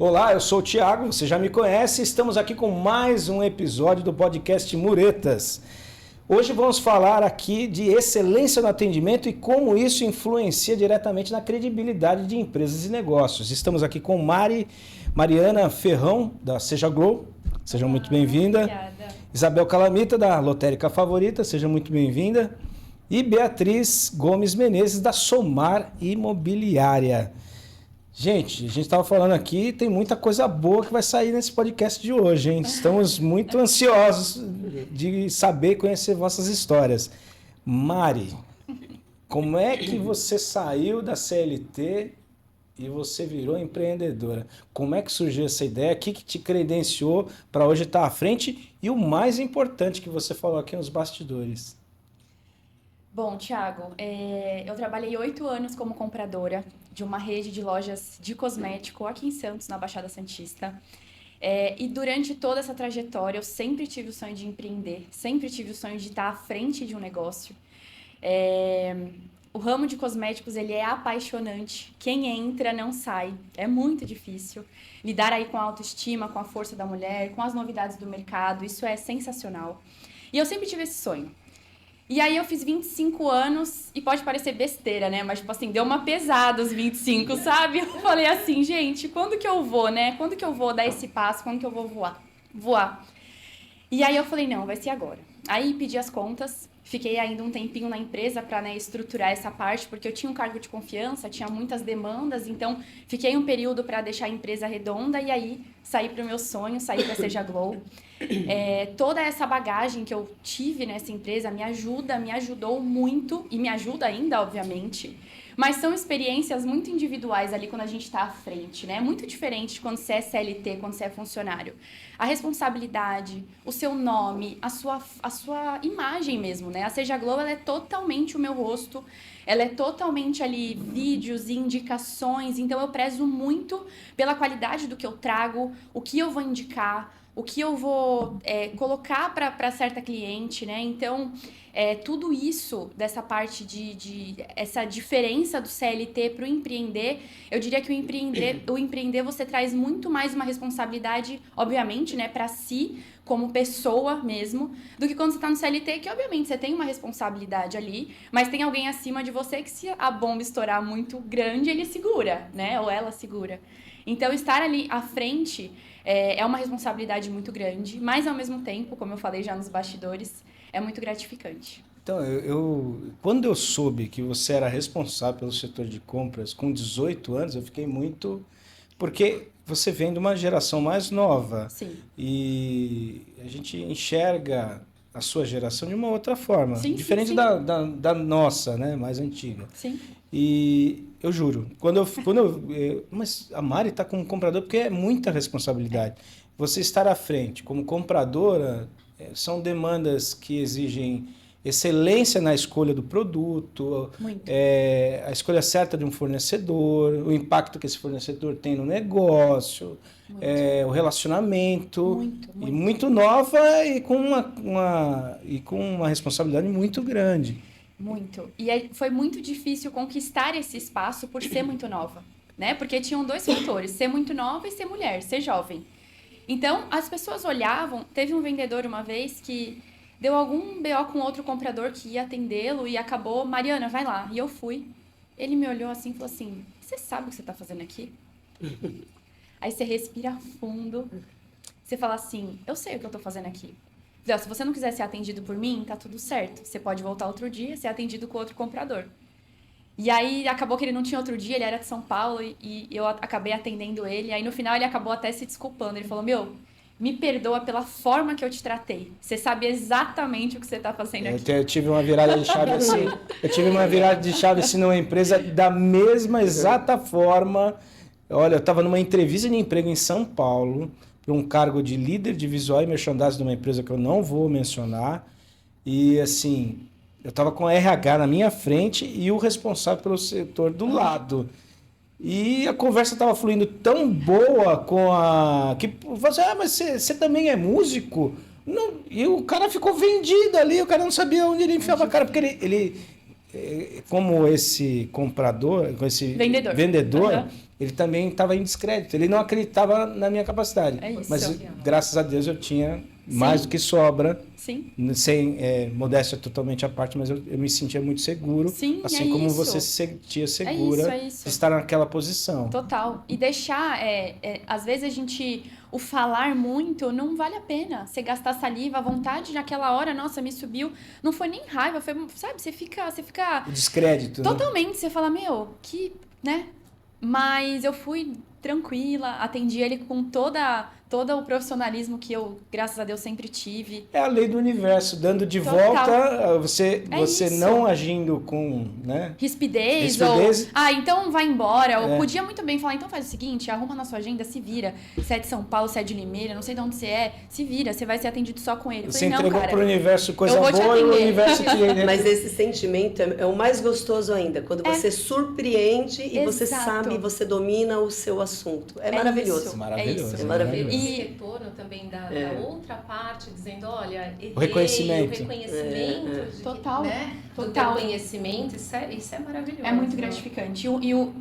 Olá, eu sou o Thiago, você já me conhece, estamos aqui com mais um episódio do podcast Muretas. Hoje vamos falar aqui de excelência no atendimento e como isso influencia diretamente na credibilidade de empresas e negócios. Estamos aqui com Mariana Ferrão, da Seja Glow, seja muito bem-vinda. Obrigada. Isabel Calamita, da Lotérica Favorita, seja muito bem-vinda. E Beatriz Gomes Menezes, da Somar Imobiliária. Gente, a gente estava falando aqui, tem muita coisa boa que vai sair nesse podcast de hoje, hein? Estamos muito ansiosos de saber e conhecer vossas histórias. Mari, como é que você saiu da CLT e você virou empreendedora? Como é que surgiu essa ideia? O que te credenciou para hoje estar à frente? E o mais importante que você falou aqui nos bastidores. Bom, Thiago, eu trabalhei 8 anos como compradora de uma rede de lojas de cosmético aqui em Santos, na Baixada Santista. E durante toda essa trajetória, eu sempre tive o sonho de empreender, sempre tive o sonho de estar à frente de um negócio. O ramo de cosméticos, ele é apaixonante. Quem entra não sai. É muito difícil. Lidar aí com a autoestima, com a força da mulher, com as novidades do mercado, isso é sensacional. E eu sempre tive esse sonho. E aí eu fiz 25 anos, e pode parecer besteira, né? Mas, tipo assim, deu uma pesada os 25, sabe? Eu falei assim, gente, quando que eu vou, né? Quando que eu vou dar esse passo? Quando que eu vou voar? E aí eu falei, não, vai ser agora. Aí pedi as contas, fiquei ainda um tempinho na empresa para, né, estruturar essa parte, porque eu tinha um cargo de confiança, tinha muitas demandas, então fiquei um período para deixar a empresa redonda e aí saí para o meu sonho, saí para Seja Glow. Toda essa bagagem que eu tive nessa empresa me ajudou muito e me ajuda ainda, obviamente. Mas são experiências muito individuais ali quando a gente está à frente, né? É muito diferente de quando você é CLT, quando você é funcionário. A responsabilidade, o seu nome, a sua imagem mesmo, né? A Seja Glow, ela é totalmente o meu rosto, ela é totalmente ali vídeos e indicações, então eu prezo muito pela qualidade do que eu trago, o que eu vou indicar, o que eu vou colocar para certa cliente, né? Então, tudo isso, dessa parte de essa diferença do CLT para o empreender, eu diria que o empreender você traz muito mais uma responsabilidade, obviamente, né, para si, como pessoa mesmo, do que quando você está no CLT, que obviamente você tem uma responsabilidade ali, mas tem alguém acima de você que se a bomba estourar muito grande, ele segura, né? Ou ela segura. Então, estar ali à frente é uma responsabilidade muito grande, mas ao mesmo tempo, como eu falei já nos bastidores, é muito gratificante. Então, quando eu soube que você era responsável pelo setor de compras com 18 anos, eu fiquei muito... Porque você vem de uma geração mais nova. Sim. E a gente enxerga a sua geração de uma outra forma, sim, diferente sim. Da nossa, né, mais antiga. Sim. E eu juro, mas a Mari está como comprador porque é muita responsabilidade. Você estar à frente como compradora são demandas que exigem excelência na escolha do produto, a escolha certa de um fornecedor, o impacto que esse fornecedor tem no negócio, o relacionamento. E muito nova e com uma responsabilidade muito grande. Muito. E foi muito difícil conquistar esse espaço por ser muito nova, né? Porque tinham 2 fatores, ser muito nova e ser mulher, ser jovem. Então, as pessoas olhavam, teve um vendedor uma vez que deu algum BO com outro comprador que ia atendê-lo e acabou, Mariana, vai lá. E eu fui. Ele me olhou assim e falou assim, você sabe o que você está fazendo aqui? Aí você respira fundo, você fala assim, eu sei o que eu estou fazendo aqui. Se você não quiser ser atendido por mim, tá tudo certo. Você pode voltar outro dia e ser atendido com outro comprador. E aí, acabou que ele não tinha outro dia, ele era de São Paulo e eu acabei atendendo ele. Aí, no final, ele acabou até se desculpando. Ele falou, me perdoa pela forma que eu te tratei. Você sabe exatamente o que você tá fazendo aqui. Eu tive uma virada de chave assim. Eu tive uma virada de chave assim numa empresa da mesma exata forma. Olha, eu estava numa entrevista de emprego em São Paulo, para um cargo de líder de visual e merchandising de uma empresa que eu não vou mencionar. E, assim, eu estava com a RH na minha frente e o responsável pelo setor do lado. E a conversa estava fluindo tão boa com a... que você, mas você também é músico? Não, e o cara ficou vendido ali, o cara não sabia onde ele enfiava a cara, porque ele como esse comprador, com esse vendedor, Uhum. ele também estava em descrédito. Ele não acreditava na minha capacidade. É isso. Mas, graças a Deus, eu tinha mais Sim. do que sobra. Sim. Sem modéstia totalmente à parte, mas eu me sentia muito seguro. Sim, assim como você se sentia segura de estar naquela posição. Total. E deixar, às vezes o falar muito não vale a pena. Você gastar saliva, a vontade naquela hora, nossa, me subiu. Não foi nem raiva, foi, sabe, você fica... O descrédito, totalmente, né? Você fala, né? Mas eu fui tranquila, atendi ele com todo o profissionalismo que eu, graças a Deus, sempre tive. É a lei do universo, dando de Total. volta, você isso. não agindo com, né? Rispidez. Ou, então vai embora. Ou podia muito bem falar, então faz o seguinte, arruma na sua agenda, se vira. Se é de São Paulo, se é de Limeira, não sei de onde você é, se vira, você vai ser atendido só com ele. Você entregou para o universo coisa boa e o universo que... Mas esse sentimento é o mais gostoso ainda, quando você surpreende e você sabe, você domina o seu assunto. É maravilhoso. Isso. Maravilhoso. É maravilhoso. E retorno também da outra parte, dizendo, olha, errei, o reconhecimento. Total. Né? Total. Do teu conhecimento, isso é maravilhoso. É muito gratificante. Eu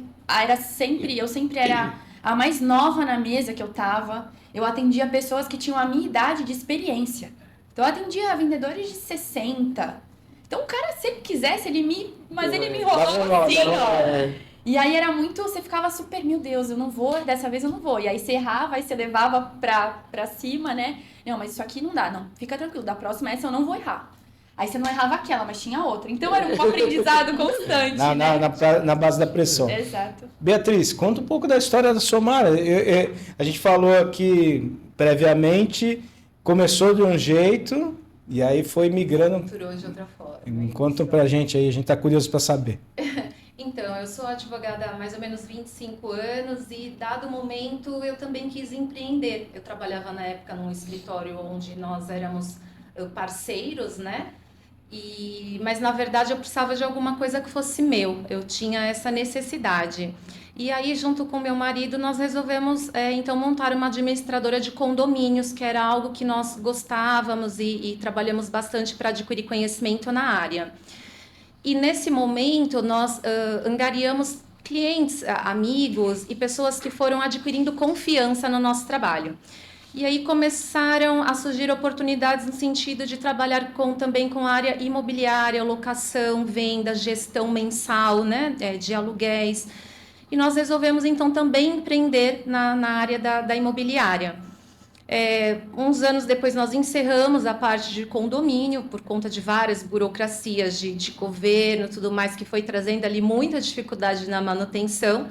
sempre era a mais nova na mesa que eu tava. Eu atendia pessoas que tinham a minha idade de experiência. Então, eu atendia vendedores de 60. Então, o cara, se ele quisesse, ele me enrolava assim, ó. E aí era muito, você ficava super, meu Deus, eu não vou, dessa vez eu não vou. E aí você errava, aí você levava pra cima, né? Não, mas isso aqui não dá, não. Fica tranquilo, da próxima essa eu não vou errar. Aí você não errava aquela, mas tinha outra. Então era um aprendizado constante, né? Na base da pressão. Exato. Beatriz, conta um pouco da história da Somar. A gente falou aqui previamente, começou de um jeito e aí foi migrando. Estruturou de outra forma. Conta pra gente aí, a gente tá curioso para saber. Então, eu sou advogada há mais ou menos 25 anos e, dado o momento, eu também quis empreender. Eu trabalhava na época num escritório onde nós éramos parceiros, né? Mas, na verdade, eu precisava de alguma coisa que fosse meu. Eu tinha essa necessidade. E aí, junto com meu marido, nós resolvemos, então, montar uma administradora de condomínios, que era algo que nós gostávamos e trabalhamos bastante para adquirir conhecimento na área. E nesse momento nós angariamos clientes, amigos e pessoas que foram adquirindo confiança no nosso trabalho. E aí começaram a surgir oportunidades no sentido de trabalhar também com a área imobiliária, locação, venda, gestão mensal, né, de aluguéis. E nós resolvemos então também empreender na área da imobiliária. Uns anos depois nós encerramos a parte de condomínio por conta de várias burocracias de governo, tudo mais que foi trazendo ali muita dificuldade na manutenção,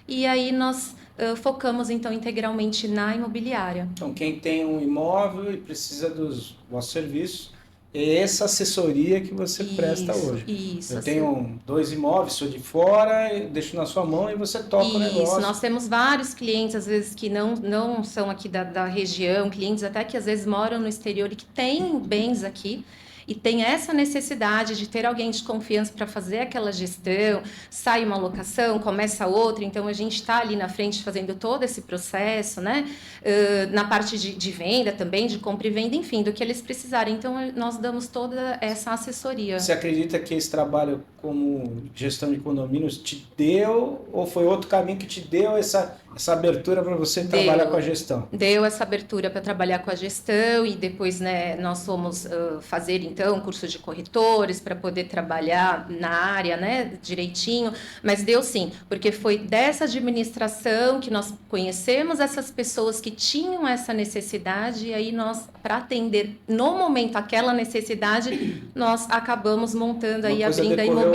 e aí nós focamos então integralmente na imobiliária. Então quem tem um imóvel e precisa dos vossos serviços, é essa assessoria que você presta hoje. Isso. Eu tenho 2 imóveis, sou de fora, eu deixo na sua mão e você toca o negócio. Isso, nós temos vários clientes, às vezes, que não são aqui da região, clientes até que às vezes moram no exterior e que têm bens aqui. E tem essa necessidade de ter alguém de confiança para fazer aquela gestão, sai uma locação, começa outra, então a gente está ali na frente fazendo todo esse processo, né? Na parte de venda também, de compra e venda, enfim, do que eles precisarem. Então nós damos toda essa assessoria. Você acredita que esse trabalho como gestão de condomínios te deu, ou foi outro caminho que te deu essa abertura para você trabalhar com a gestão? Deu essa abertura para trabalhar com a gestão e depois, né, nós fomos fazer então curso de corretores para poder trabalhar na área, né, direitinho, mas deu sim, porque foi dessa administração que nós conhecemos essas pessoas que tinham essa necessidade e aí nós, para atender no momento aquela necessidade, nós acabamos montando aí, abrindo a imobiliária.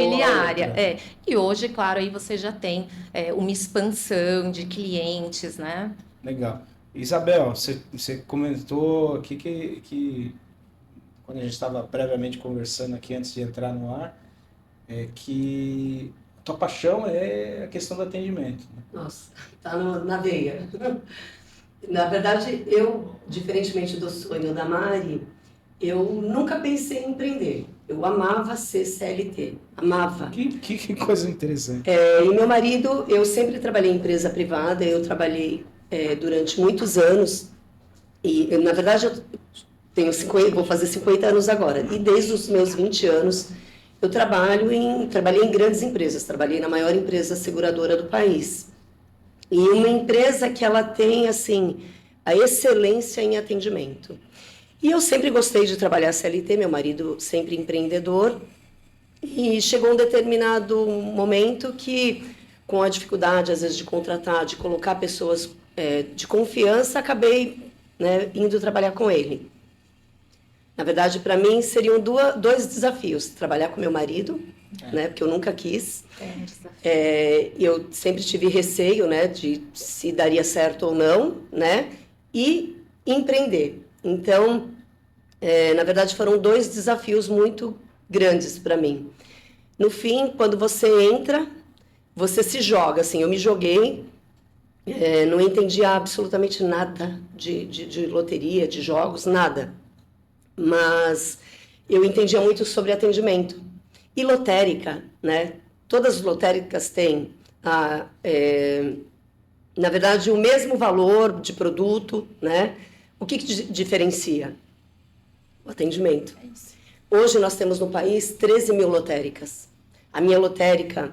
E hoje, claro, aí você já tem uma expansão de clientes, né? Legal. Isabel, você comentou aqui que quando a gente estava previamente conversando aqui antes de entrar no ar, que a tua paixão é a questão do atendimento. Né? Nossa, tá na veia. Na verdade, eu, diferentemente do sonho da Mari, eu nunca pensei em empreender. Eu amava ser CLT, amava. Que coisa interessante. E meu marido, eu sempre trabalhei em empresa privada, eu trabalhei durante muitos anos, e na verdade eu tenho vou fazer 50 anos agora, e desde os meus 20 anos Eu trabalhei em grandes empresas, trabalhei na maior empresa seguradora do país. E uma empresa que ela tem, assim, a excelência em atendimento. E eu sempre gostei de trabalhar CLT, meu marido sempre empreendedor. E chegou um determinado momento que, com a dificuldade, às vezes, de contratar, de colocar pessoas de confiança, acabei, né, indo trabalhar com ele. Na verdade, para mim, seriam dois desafios. Trabalhar com meu marido, né, porque eu nunca quis. Eu sempre tive receio, né, de se daria certo ou não, né, e empreender. Então, na verdade, foram dois desafios muito grandes para mim. No fim, quando você entra, você se joga, assim, eu me joguei, não entendia absolutamente nada de loteria, de jogos, nada. Mas eu entendia muito sobre atendimento. E lotérica, né? Todas as lotéricas têm, na verdade, o mesmo valor de produto, né? O que diferencia? O atendimento. Hoje nós temos no país 13 mil lotéricas. A minha lotérica,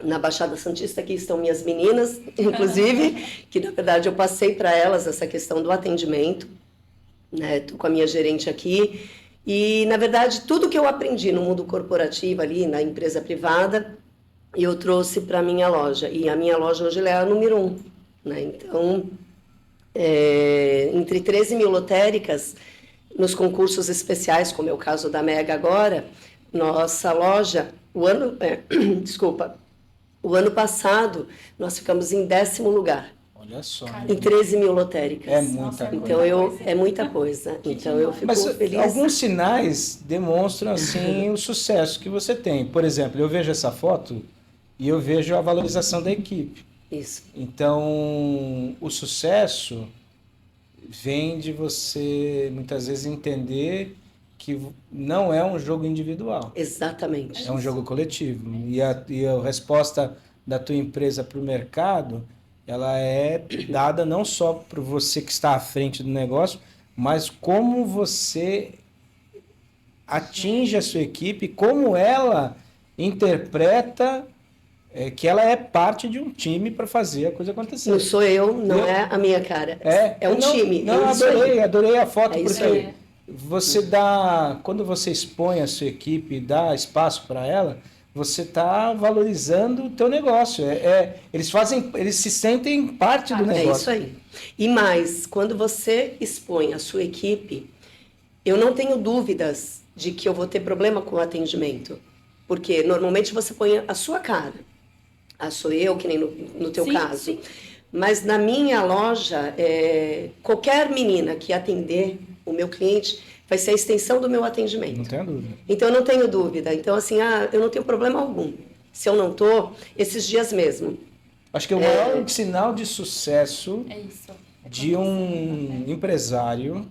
na Baixada Santista, aqui estão minhas meninas, inclusive, que na verdade eu passei para elas essa questão do atendimento. Estou com a minha gerente aqui e, na verdade, tudo que eu aprendi no mundo corporativo ali, na empresa privada, eu trouxe para a minha loja. E a minha loja hoje é a número 1. Né? Então, entre 13 mil lotéricas, nos concursos especiais, como é o caso da Mega agora, nossa loja, o ano passado, nós ficamos em 10º lugar. Olha só. Em 13 mil lotéricas. É muita coisa. Então, é muita coisa. Então, eu fico feliz. Alguns sinais demonstram, assim, o sucesso que você tem. Por exemplo, eu vejo essa foto e eu vejo a valorização da equipe. Isso. Então, o sucesso vem de você, muitas vezes, entender que não é um jogo individual. Exatamente. É um jogo coletivo. E a resposta da tua empresa para o mercado, ela é dada não só por você que está à frente do negócio, mas como você atinge a sua equipe, como ela interpreta que ela é parte de um time para fazer a coisa acontecer. Não sou eu, não é a minha cara. É um time. Não, adorei a foto, porque você quando você expõe a sua equipe, dá espaço para ela, você está valorizando o teu negócio. Eles se sentem parte do negócio. É isso aí. E mais, quando você expõe a sua equipe, eu não tenho dúvidas de que eu vou ter problema com o atendimento. Porque normalmente você põe a sua cara. Sou eu, que nem no teu caso. Sim. Mas na minha loja, qualquer menina que atender o meu cliente vai ser a extensão do meu atendimento. Não tenho dúvida. Então, eu não tenho dúvida. Então, assim, eu não tenho problema algum. Se eu não estou, esses dias mesmo. Acho que o maior sinal de sucesso de um empresário,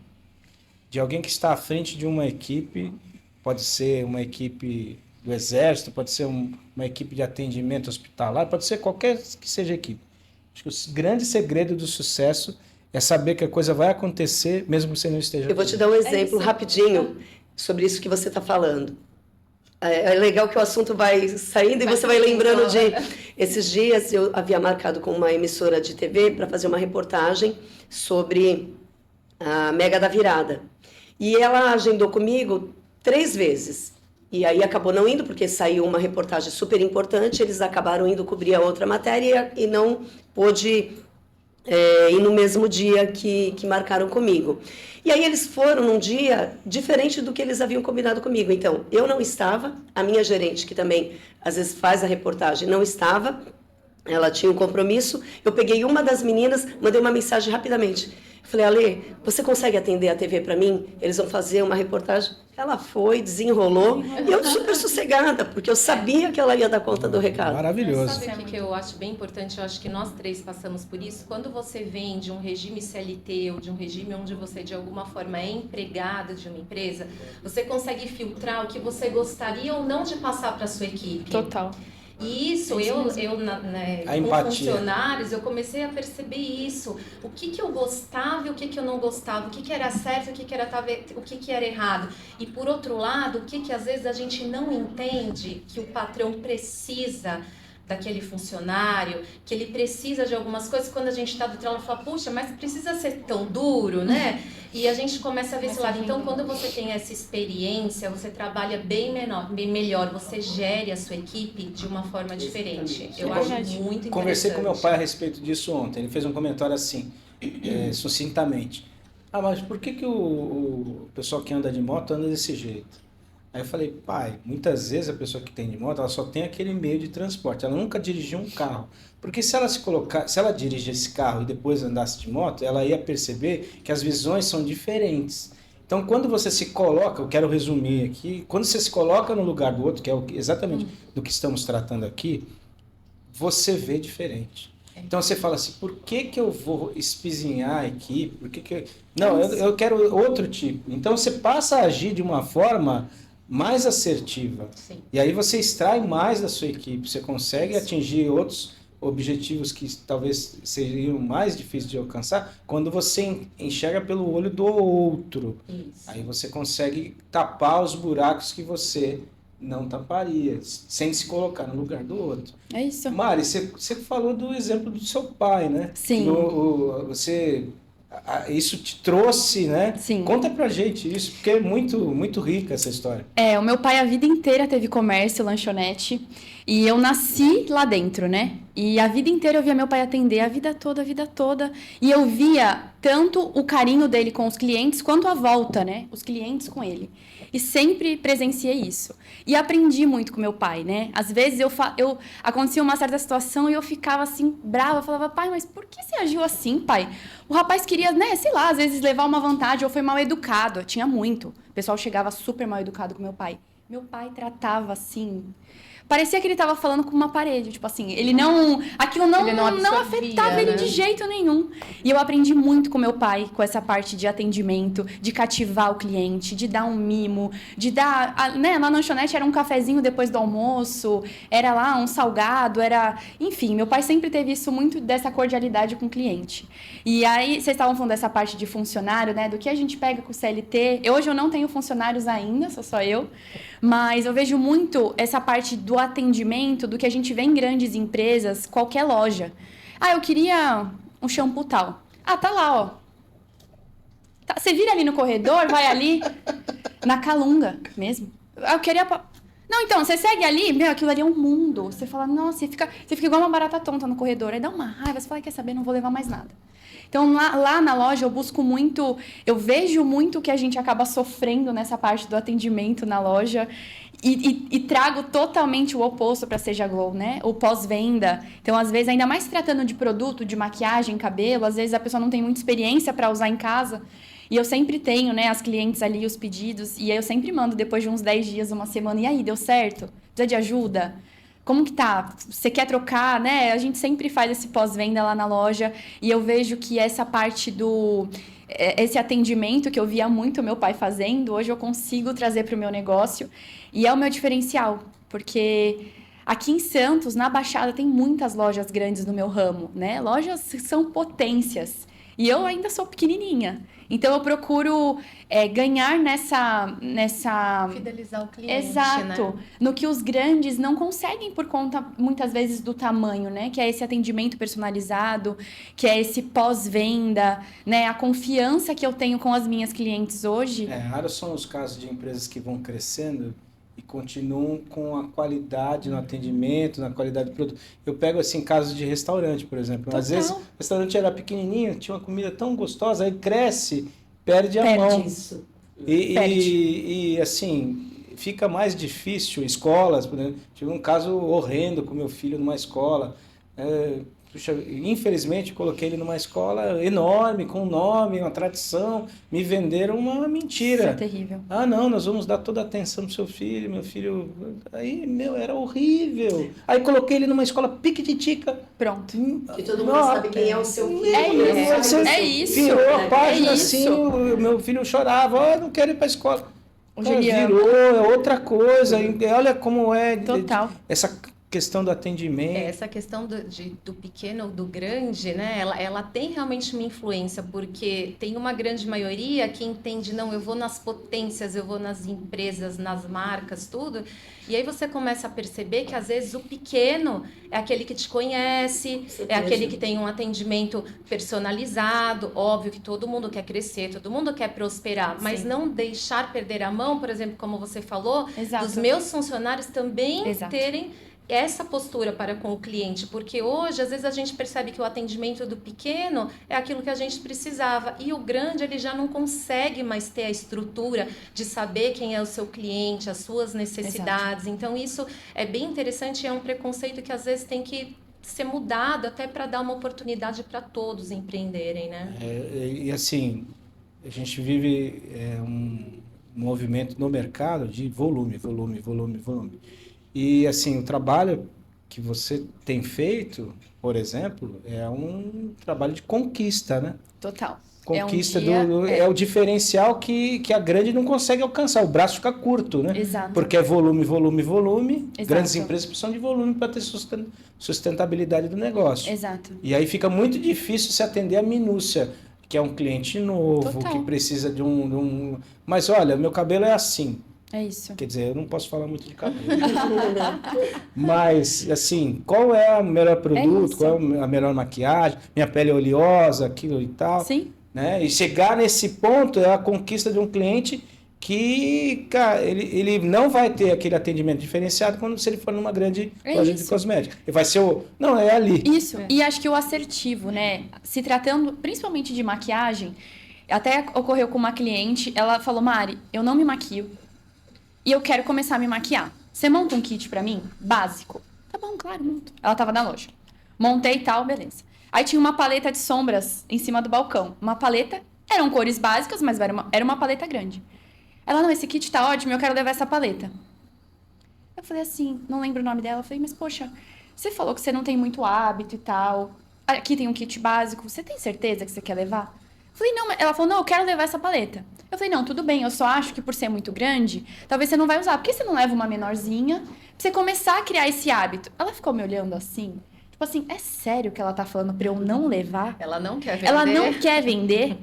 de alguém que está à frente de uma equipe, pode ser uma equipe do Exército, pode ser uma equipe de atendimento hospitalar, pode ser qualquer que seja a equipe. Acho que o grande segredo do sucesso é saber que a coisa vai acontecer mesmo que você não esteja. Eu vou te dar um exemplo rapidinho sobre isso que você está falando. É legal que o assunto vai saindo e você vai lembrando de... Esses dias eu havia marcado com uma emissora de TV para fazer uma reportagem sobre a Mega da Virada. E ela agendou comigo 3 vezes. E aí acabou não indo, porque saiu uma reportagem super importante, eles acabaram indo cobrir a outra matéria e não pôde ir no mesmo dia que marcaram comigo. E aí eles foram num dia diferente do que eles haviam combinado comigo. Então, eu não estava, a minha gerente, que também às vezes faz a reportagem, não estava, ela tinha um compromisso. Eu peguei uma das meninas, mandei uma mensagem rapidamente. Eu falei, Ale, você consegue atender a TV para mim? Eles vão fazer uma reportagem. Ela foi, desenrolou, e eu super sossegada, porque eu sabia que ela ia dar conta do recado. Maravilhoso. Sabe o que eu acho bem importante? Eu acho que nós 3 passamos por isso. Quando você vem de um regime CLT ou de um regime onde você, de alguma forma, é empregado de uma empresa, você consegue filtrar o que você gostaria ou não de passar para a sua equipe. Total. E isso, A com empatia. funcionários, eu comecei a perceber isso. O que eu gostava e o que eu não gostava. O que era certo e o que era errado. E por outro lado, o que às vezes a gente não entende que o patrão precisa daquele funcionário, que ele precisa de algumas coisas, quando a gente está do trabalho, fala, puxa, mas precisa ser tão duro, né? E a gente começa a ver esse lado. Então, quando você tem essa experiência, você trabalha bem melhor, você gere a sua equipe de uma forma diferente. Eu acho muito interessante. Conversei com meu pai a respeito disso ontem. Ele fez um comentário assim, sucintamente. Ah, mas por que o pessoal que anda de moto anda desse jeito? Aí eu falei, pai, muitas vezes a pessoa que tem de moto, ela só tem aquele meio de transporte, ela nunca dirigiu um carro. Porque se ela dirigir esse carro e depois andasse de moto, ela ia perceber que as visões são diferentes. Então, quando você se coloca, eu quero resumir aqui, quando você se coloca no lugar do outro, que é exatamente do que estamos tratando aqui, você vê diferente. Então você fala assim, por que eu vou espizinhar a equipe? Não, eu quero outro tipo. Então você passa a agir de uma forma mais assertiva. Sim. E aí você extrai mais da sua equipe, você consegue atingir outros objetivos que talvez seriam mais difíceis de alcançar quando você enxerga pelo olho do outro. Isso. Aí você consegue tapar os buracos que você não taparia, sem se colocar no lugar do outro. É isso. Mari, você falou do exemplo do seu pai, né? Sim. Isso te trouxe, né? Sim. Conta pra gente isso, porque é muito, muito rica essa história. O meu pai a vida inteira teve comércio, lanchonete, e eu nasci lá dentro, né? E a vida inteira eu via meu pai atender, a vida toda, e eu via tanto o carinho dele com os clientes, quanto a volta, né? Os clientes com ele. E sempre presenciei isso. E aprendi muito com meu pai, né? Às vezes acontecia uma certa situação e eu ficava assim, brava. Eu falava, pai, mas por que você agiu assim, pai? O rapaz queria, né, sei lá, às vezes levar uma vantagem ou foi mal educado. Tinha muito. O pessoal chegava super mal educado com meu pai. Meu pai tratava assim... Parecia que ele estava falando com uma parede, tipo assim, aquilo não afetava ele de jeito nenhum. E eu aprendi muito com meu pai, com essa parte de atendimento, de cativar o cliente, de dar um mimo, de dar, né, na lanchonete era um cafezinho depois do almoço, era lá um salgado, enfim, meu pai sempre teve isso muito dessa cordialidade com o cliente. E aí, vocês estavam falando dessa parte de funcionário, né, do que a gente pega com o CLT. Hoje eu não tenho funcionários ainda, sou só eu, mas eu vejo muito essa parte do atendimento, do que a gente vê em grandes empresas, qualquer loja. Ah, eu queria um shampoo tal. Ah, tá lá, ó. Tá, você vira ali no corredor, vai ali, na Calunga mesmo. Ah, eu queria... Não, então, você segue ali, meu, aquilo ali é um mundo. Você fala, nossa, você fica igual uma barata tonta no corredor. Aí dá uma raiva, você fala, quer saber, não vou levar mais nada. Então, lá na loja, eu busco muito... Eu vejo muito o que a gente acaba sofrendo nessa parte do atendimento na loja e trago totalmente o oposto para Seja Glow, né? O pós-venda. Então, às vezes, ainda mais tratando de produto, de maquiagem, cabelo, às vezes a pessoa não tem muita experiência para usar em casa. E eu sempre tenho, né, as clientes ali, os pedidos, e aí eu sempre mando depois de uns 10 dias, uma semana. E aí, deu certo? Precisa de ajuda? Como que tá? Você quer trocar, né? A gente sempre faz esse pós-venda lá na loja e eu vejo que essa parte esse atendimento que eu via muito meu pai fazendo, hoje eu consigo trazer para o meu negócio e é o meu diferencial, porque aqui em Santos, na Baixada, tem muitas lojas grandes no meu ramo, né? Lojas que são potências e eu ainda sou pequenininha. Então, eu procuro ganhar nessa... Fidelizar o cliente, Exato. né? No que os grandes não conseguem por conta, muitas vezes, do tamanho, né? Que é esse atendimento personalizado, que é esse pós-venda, né? A confiança que eu tenho com as minhas clientes hoje. Raros são os casos de empresas que vão crescendo e continuam com a qualidade no atendimento, na qualidade do produto. Eu pego, assim, casos de restaurante, por exemplo. Total. Às vezes, o restaurante era pequenininho, tinha uma comida tão gostosa, aí cresce, perde a mão. Isso. E, assim, fica mais difícil. Escolas, por exemplo, tive um caso horrendo com meu filho numa escola. Puxa, infelizmente, coloquei ele numa escola enorme, com um nome, uma tradição. Me venderam uma mentira. Isso é terrível. Ah, não, nós vamos dar toda a atenção pro seu filho, meu filho... Aí, era horrível. Aí coloquei ele numa escola piquititica. Pronto. Que todo mundo sabe quem é o seu filho. É isso. Virou a página isso. assim, o meu filho chorava, não quero ir pra escola. Juliano. Virou, é outra coisa. Olha como é... Total. Essa questão do atendimento. Essa questão do pequeno ou do grande, né? Ela tem realmente uma influência, porque tem uma grande maioria que entende, não, eu vou nas potências, eu vou nas empresas, nas marcas, tudo. E aí você começa a perceber que às vezes o pequeno é aquele que te conhece, é aquele que tem um atendimento personalizado. Óbvio que todo mundo quer crescer, todo mundo quer prosperar, mas Sim. não deixar perder a mão, por exemplo, como você falou, Exato. dos meus funcionários também Exato. terem essa postura para com o cliente, porque hoje às vezes a gente percebe que o atendimento do pequeno é aquilo que a gente precisava e o grande ele já não consegue mais ter a estrutura de saber quem é o seu cliente, as suas necessidades. Então isso é bem interessante e é um preconceito que às vezes tem que ser mudado até para dar uma oportunidade para todos empreenderem, né? E assim, a gente vive um movimento no mercado de volume. E assim, o trabalho que você tem feito, por exemplo, é um trabalho de conquista, né? Total. Conquista dia, é o diferencial que a grande não consegue alcançar. O braço fica curto, né? Exato. Porque é volume. Exato. Grandes empresas precisam de volume para ter sustentabilidade do negócio. Exato. E aí fica muito difícil se atender a minúcia, que é um cliente novo, Total. que precisa de um... Mas olha, meu cabelo é assim. É isso. Quer dizer, eu não posso falar muito de cabelo. Mas, assim, qual é o melhor produto? isso. Qual é a melhor maquiagem? Minha pele é oleosa, aquilo e tal. Sim. Né? E chegar nesse ponto é a conquista de um cliente que, cara, ele não vai ter aquele atendimento diferenciado se ele for numa grande loja de cosméticos. Ele vai ser Não, é ali. Isso. E acho que o assertivo, né? Se tratando principalmente de maquiagem, até ocorreu com uma cliente, ela falou, Mari, eu não me maquio e eu quero começar a me maquiar. Você monta um kit pra mim? Básico. Tá bom, claro, monto. Ela tava na loja. Montei e tal, beleza. Aí tinha uma paleta de sombras em cima do balcão. Uma paleta, eram cores básicas, mas era uma paleta grande. Ela, não, esse kit tá ótimo, eu quero levar essa paleta. Eu falei assim, não lembro o nome dela. Eu falei, mas poxa, você falou que você não tem muito hábito e tal. Aqui tem um kit básico, você tem certeza que você quer levar? Eu falei, não, ela falou, não, eu quero levar essa paleta. Eu falei, não, tudo bem, eu só acho que por ser muito grande, talvez você não vai usar. Por que você não leva uma menorzinha pra você começar a criar esse hábito? Ela ficou me olhando assim, tipo assim, é sério que ela tá falando pra eu não levar? Ela não quer vender. Ela não quer vender,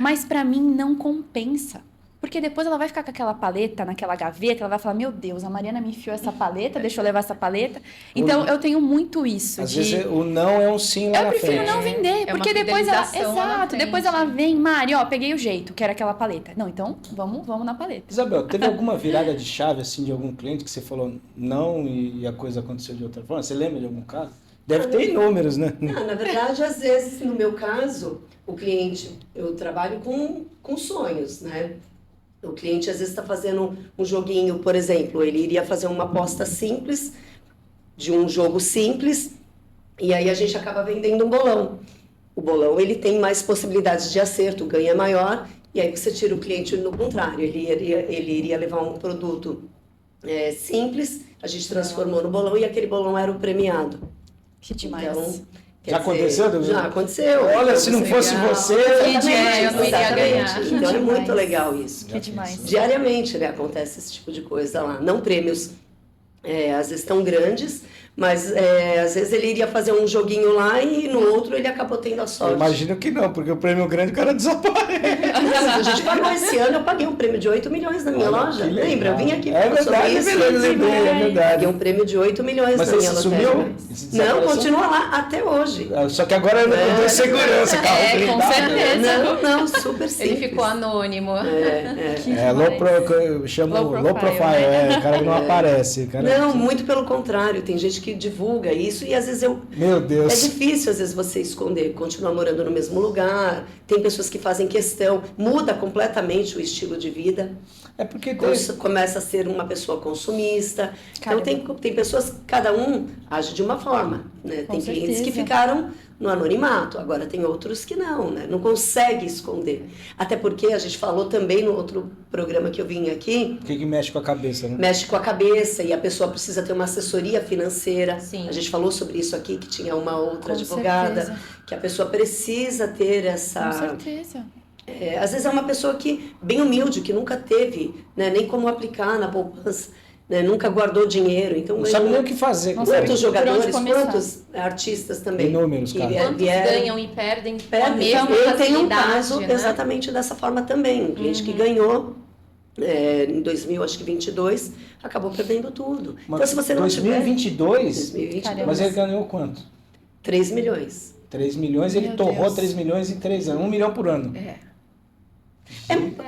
mas pra mim não compensa. Porque depois ela vai ficar com aquela paleta naquela gaveta, ela vai falar, meu Deus, a Mariana me enfiou essa paleta, deixa eu levar essa paleta. Então, eu tenho muito isso. Às vezes o não é um sim lá na frente. Eu prefiro não vender, É porque uma depois ela... fidelização lá na Exato, frente. depois ela vem, Mari, ó, peguei o jeito, quero aquela paleta. Não, então, vamos na paleta. Isabel, teve alguma virada de chave assim de algum cliente que você falou não e a coisa aconteceu de outra forma? Você lembra de algum caso? Deve ter inúmeros, né? Não, na verdade, às vezes, no meu caso, o cliente, eu trabalho com sonhos, né? O cliente às vezes está fazendo um joguinho, por exemplo, ele iria fazer uma aposta simples, de um jogo simples, e aí a gente acaba vendendo um bolão. O bolão ele tem mais possibilidades de acerto, o ganho é maior, e aí você tira o cliente no contrário, ele iria levar um produto simples, a gente transformou no bolão e aquele bolão era o premiado. Que demais. Então, Já aconteceu, Dudu? Já aconteceu. Olha, se não fosse você... Exatamente, eu não iria ganhar. Então é Que muito demais. legal isso. Que demais. Diariamente, né, acontece esse tipo de coisa lá. Não prêmios, às vezes tão grandes, mas às vezes ele iria fazer um joguinho lá e no outro ele acabou tendo a Eu sorte. imagino que não, porque o prêmio grande o cara desaparece. A gente pagou esse ano, eu paguei um prêmio de 8 milhões na minha Olha, loja. que legal. Lembra? Eu vim aqui É falar sobre verdade, isso. beleza, lembrei, é verdade. Paguei um prêmio de 8 milhões Mas na minha você lotérica. sumiu? Não, Desapareceu? continua lá até hoje. Só que agora eu dou segurança, carro com blindado. certeza. Não, super simples. Ele ficou anônimo. Que Low demais. eu chamo Low low profile, profile, o cara que não aparece. O cara Não, muito pelo contrário. Tem gente que divulga isso e às vezes Meu é Deus. difícil às vezes você esconder, continuar morando no mesmo lugar. Tem pessoas que fazem questão, muda completamente o estilo de vida. É porque Começa a ser uma pessoa consumista. Cara, Então tem pessoas, cada um age de uma forma, né? Com Tem clientes que certeza. ficaram no anonimato, agora tem outros que não, né? Não consegue esconder. Até porque a gente falou também no outro programa que eu vim aqui, o que mexe com a cabeça, né? mexe com a cabeça e a pessoa precisa ter uma assessoria financeira. Sim. A gente falou sobre isso aqui, que tinha uma outra Com advogada, certeza. que a pessoa precisa ter Com essa... certeza. às vezes é uma pessoa que bem humilde, que nunca teve, né, nem como aplicar na poupança. né? Nunca guardou dinheiro, então Não sabe nem o que fazer. Não sabe quantos por onde jogadores, começar. quantos artistas também. Inúmeros, cara. que Quantos vieram, ganham e perdem com a perdem. mesma Eu tenho um facilidade, caso né? exatamente dessa forma também. Um cliente que ganhou em 2022, acabou perdendo tudo. Mas Então, se você não 2022, 2022, Caramba. mas ele ganhou quanto? 3 milhões. 3 milhões, ele Meu torrou Deus. 3 milhões em 3 anos. 1 milhão por ano.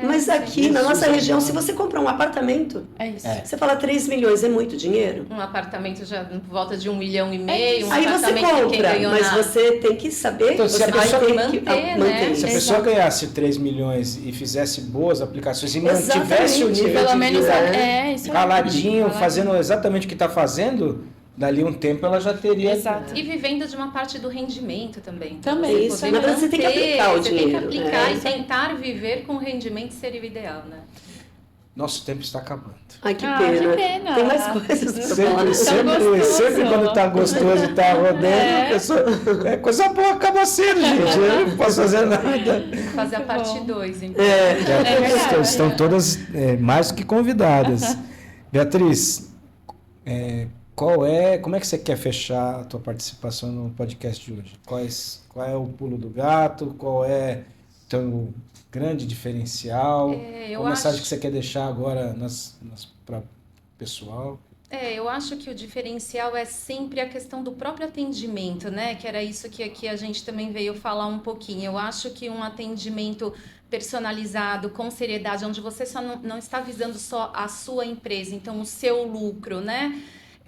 Mas aqui na nossa Jesus região, amado. se você comprar um apartamento, É isso. você fala 3 milhões, é muito dinheiro? Um apartamento já por volta de 1,5 milhão, um Aí você apartamento de quem compra, ganhou mas nada. você tem que saber, Então, se você a vai pessoa ter que manter, né? manter. Se a Exato. pessoa ganhasse 3 milhões e fizesse boas aplicações e Exatamente. mantivesse o nível Pelo de menos vida isso aí. caladinho, fazendo exatamente o que está fazendo, dali um tempo ela já teria... Exato. E vivendo de uma parte do rendimento também. Também. Você Isso, poder na verdade, você tem que manter, aplicar o você tem que dinheiro. aplicar É, e isso aí. tentar viver com rendimento seria o ideal, né? Nosso tempo está acabando. Ai, que Ah, pena. que pena. Tem mais coisas pra falar. Sempre quando tá gostoso e tá rodando, a pessoa, coisa boa acaba sendo, gente. Eu não posso fazer nada. Fazer a Muito parte bom. 2, então. verdade. Estão todas mais do que convidadas. Beatriz, como é que você quer fechar a tua participação no podcast de hoje? Qual é o pulo do gato? Qual é o teu grande diferencial? Eu Qual a mensagem acho- que você quer deixar agora para o pessoal? Eu acho que o diferencial é sempre a questão do próprio atendimento, né? Que era isso que aqui a gente também veio falar um pouquinho. Eu acho que um atendimento personalizado, com seriedade, onde você só não está visando só a sua empresa, então o seu lucro, né?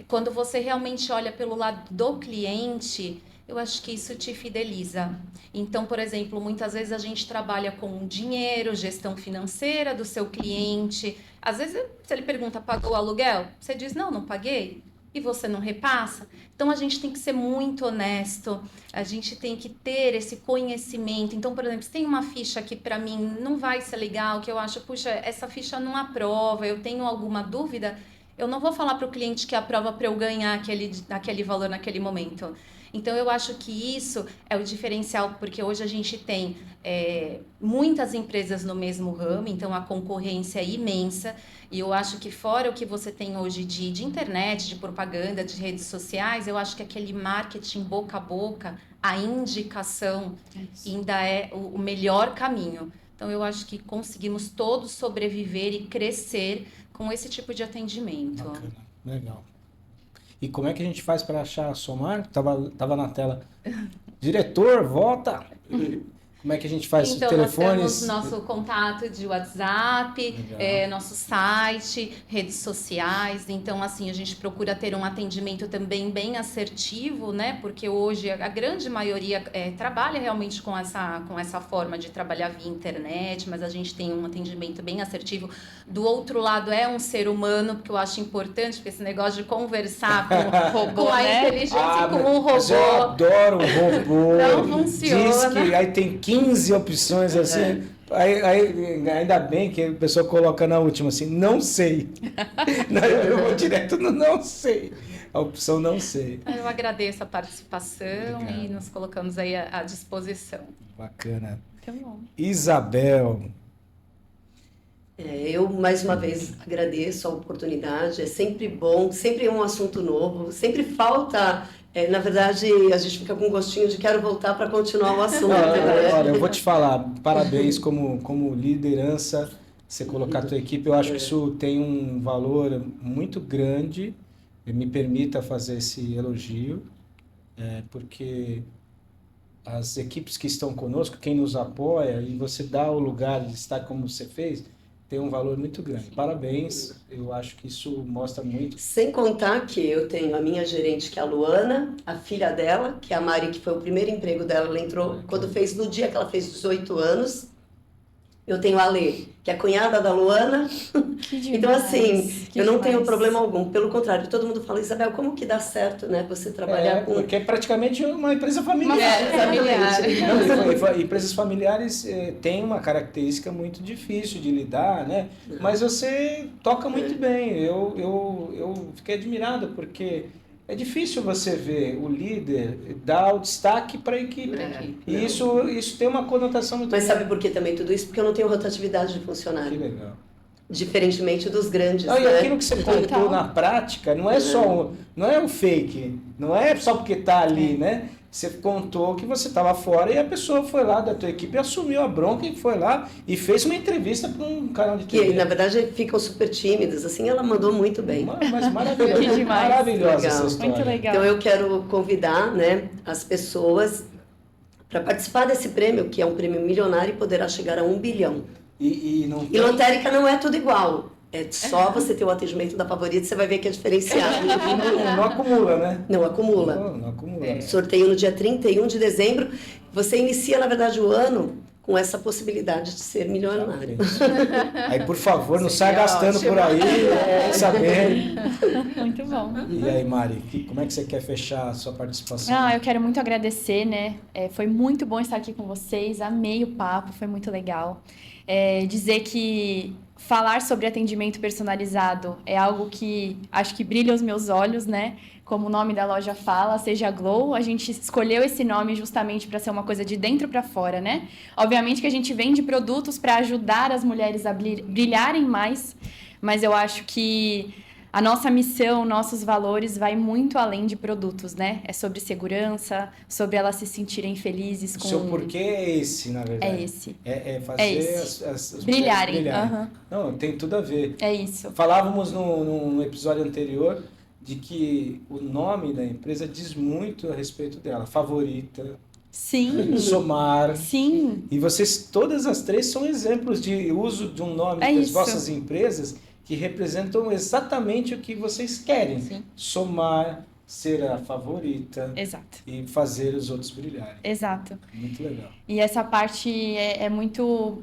Quando você realmente olha pelo lado do cliente, eu acho que isso te fideliza. Então, por exemplo, muitas vezes a gente trabalha com dinheiro, gestão financeira do seu cliente. Às vezes, se ele pergunta, pagou o aluguel? Você diz, não paguei. E você não repassa? Então, a gente tem que ser muito honesto. A gente tem que ter esse conhecimento. Então, por exemplo, se tem uma ficha que para mim não vai ser legal, que eu acho, puxa, essa ficha não aprova, eu tenho alguma dúvida, eu não vou falar para o cliente que aprova para eu ganhar aquele valor naquele momento. Então, eu acho que isso é o diferencial, porque hoje a gente tem muitas empresas no mesmo ramo, então a concorrência é imensa, e eu acho que fora o que você tem hoje de internet, de propaganda, de redes sociais, eu acho que aquele marketing boca a boca, a indicação, ainda é o melhor caminho. Então, eu acho que conseguimos todos sobreviver e crescer com esse tipo de atendimento. Bacana, legal. E como é que a gente faz para achar a Somar? Tava na tela. Diretor, volta! Como é que a gente faz? Então, Telefones? nós temos nosso contato de WhatsApp, Legal. nosso site, redes sociais. Então, assim, a gente procura ter um atendimento também bem assertivo, né? Porque hoje a grande maioria trabalha realmente com essa forma de trabalhar via internet, mas a gente tem um atendimento bem assertivo. Do outro lado, é um ser humano, que eu acho importante, porque esse negócio de conversar com a né? inteligência e com um Mas eu robô. adoro o robô. Não funciona. Diz que aí tem 15 opções assim. Aí, ainda bem que a pessoa coloca na última assim, não sei. Eu vou direto no não sei. A opção não sei. Eu agradeço a participação. Obrigado. E nos colocamos aí à disposição. Bacana. Muito bom. Isabel. Eu, mais uma vez, agradeço a oportunidade. É sempre bom, sempre é um assunto novo, sempre falta. Na verdade, a gente fica com gostinho de quero voltar para continuar o assunto. né? Olha, eu vou te falar, parabéns como liderança, você colocar a tua equipe, eu acho que isso tem um valor muito grande, me permita fazer esse elogio, porque as equipes que estão conosco, quem nos apoia, e você dá o lugar de estar como você fez, tem um valor muito grande. Parabéns, eu acho que isso mostra muito. Sem contar que eu tenho a minha gerente, que é a Luana, a filha dela, que é a Mari, que foi o primeiro emprego dela, ela entrou no dia que ela fez 18 anos. Eu tenho a Lê, que é a cunhada da Luana. Que demais, Então, assim, que eu não demais. tenho problema algum. Pelo contrário, todo mundo fala, Isabel, como que dá certo, né? Você trabalhar com... Porque é praticamente uma empresa Uma familiar. familiar. Não, empresas familiares têm uma característica muito difícil de lidar, né? Mas você toca muito bem. Eu fiquei admirado, porque é difícil você ver o líder dar o destaque para a equipe. E isso tem uma conotação muito Mas grande. sabe por que também tudo isso? Porque eu não tenho rotatividade de Que funcionário. legal. diferentemente dos grandes, Não, e né? aquilo que você contou na prática não é só não é um fake, não é só porque está ali, né? Você contou que você estava fora e a pessoa foi lá da tua equipe, assumiu a bronca e foi lá e fez uma entrevista para um canal de TV. Que, na verdade, ficam super tímidas, assim, ela mandou muito bem. Mas maravilhosa, Que demais. maravilhosa Legal. essa história. Muito legal. Então, eu quero convidar, né, as pessoas para participar desse prêmio, que é um prêmio milionário e poderá chegar a 1 bilhão. E não E tem... lotérica não é tudo igual. É só você ter o atendimento da Favorita, você vai ver que é diferenciado. não acumula, né? Não acumula. Não acumula. Sorteio no dia 31 de dezembro. Você inicia, na verdade, o ano com essa possibilidade de ser milionário. Aí, por favor, não Seria saia gastando ótimo. por aí, saber. Muito bom. E aí, Mari, como é que você quer fechar a sua participação? Eu quero muito agradecer, né? Foi muito bom estar aqui com vocês, amei o papo, foi muito legal. Dizer que falar sobre atendimento personalizado é algo que acho que brilha os meus olhos, né? Como o nome da loja fala, Seja Glow, a gente escolheu esse nome justamente para ser uma coisa de dentro para fora, né? Obviamente que a gente vende produtos para ajudar as mulheres a brilharem mais, mas eu acho que a nossa missão, nossos valores vai muito além de produtos, né? É sobre segurança, sobre elas se sentirem felizes com... O seu porquê é esse, na verdade. É esse. É fazer esse. as Brilharem. mulheres brilharem. Aham. Não, tem tudo a ver. É isso. Falávamos num episódio anterior de que o nome da empresa diz muito a respeito dela. Favorita, Sim. Somar. Sim. E vocês, todas as três, são exemplos de uso de um nome É das isso. vossas empresas que representam exatamente o que vocês querem. Sim. Somar, ser a favorita Exato. e fazer os outros brilharem. Exato. Muito legal. E essa parte é muito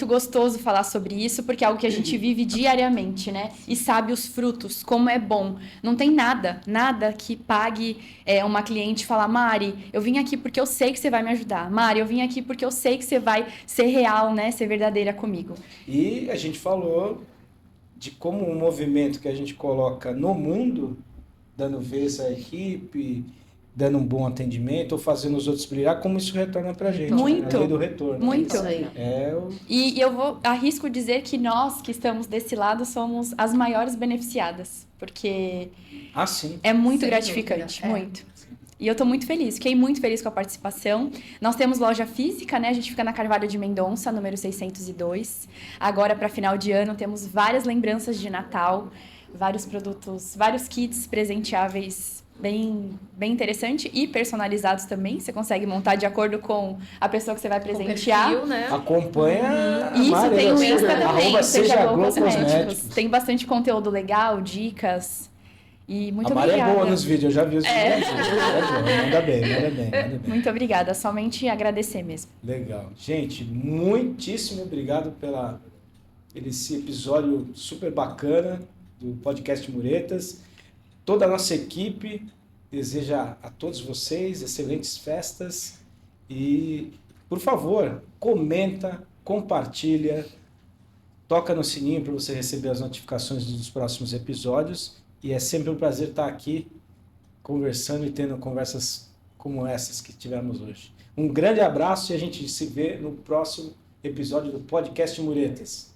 gostoso falar sobre isso, porque é algo que a gente vive diariamente, né? E sabe os frutos, como é bom. Não tem nada que pague uma cliente falar, Mari, eu vim aqui porque eu sei que você vai me ajudar. Mari, eu vim aqui porque eu sei que você vai ser real, né? Ser verdadeira comigo. E a gente falou de como um movimento que a gente coloca no mundo, dando vez à equipe, dando um bom atendimento ou fazendo os outros brilhar, como isso retorna pra gente. Muito. Né? A lei do retorno. Muito. Isso aí. E eu arrisco dizer que nós que estamos desse lado somos as maiores beneficiadas, porque Sim. é muito Sem gratificante, dúvida, muito. E eu tô muito feliz, fiquei muito feliz com a participação. Nós temos loja física, né? A gente fica na Carvalho de Mendonça, número 602. Agora, para final de ano, temos várias lembranças de Natal, vários produtos, vários kits presenteáveis bem interessante e personalizados também. Você consegue montar de acordo com a pessoa que você vai presentear. perfil, né? Acompanha a Isso, Mari, tem o assim, Insta também, arroba Seja Glow Cosméticos. Cosméticos. Tem bastante conteúdo legal, dicas. E muito A Mari obrigada. é boa nos vídeos, eu já vi os vídeos. É boa, manda bem. Muito obrigada, somente agradecer mesmo. Legal. Gente, muitíssimo obrigado pelo esse episódio super bacana do podcast Muretas. Toda a nossa equipe deseja a todos vocês excelentes festas e, por favor, comenta, compartilha, toca no sininho para você receber as notificações dos próximos episódios e é sempre um prazer estar aqui conversando e tendo conversas como essas que tivemos hoje. Um grande abraço e a gente se vê no próximo episódio do podcast Muretas.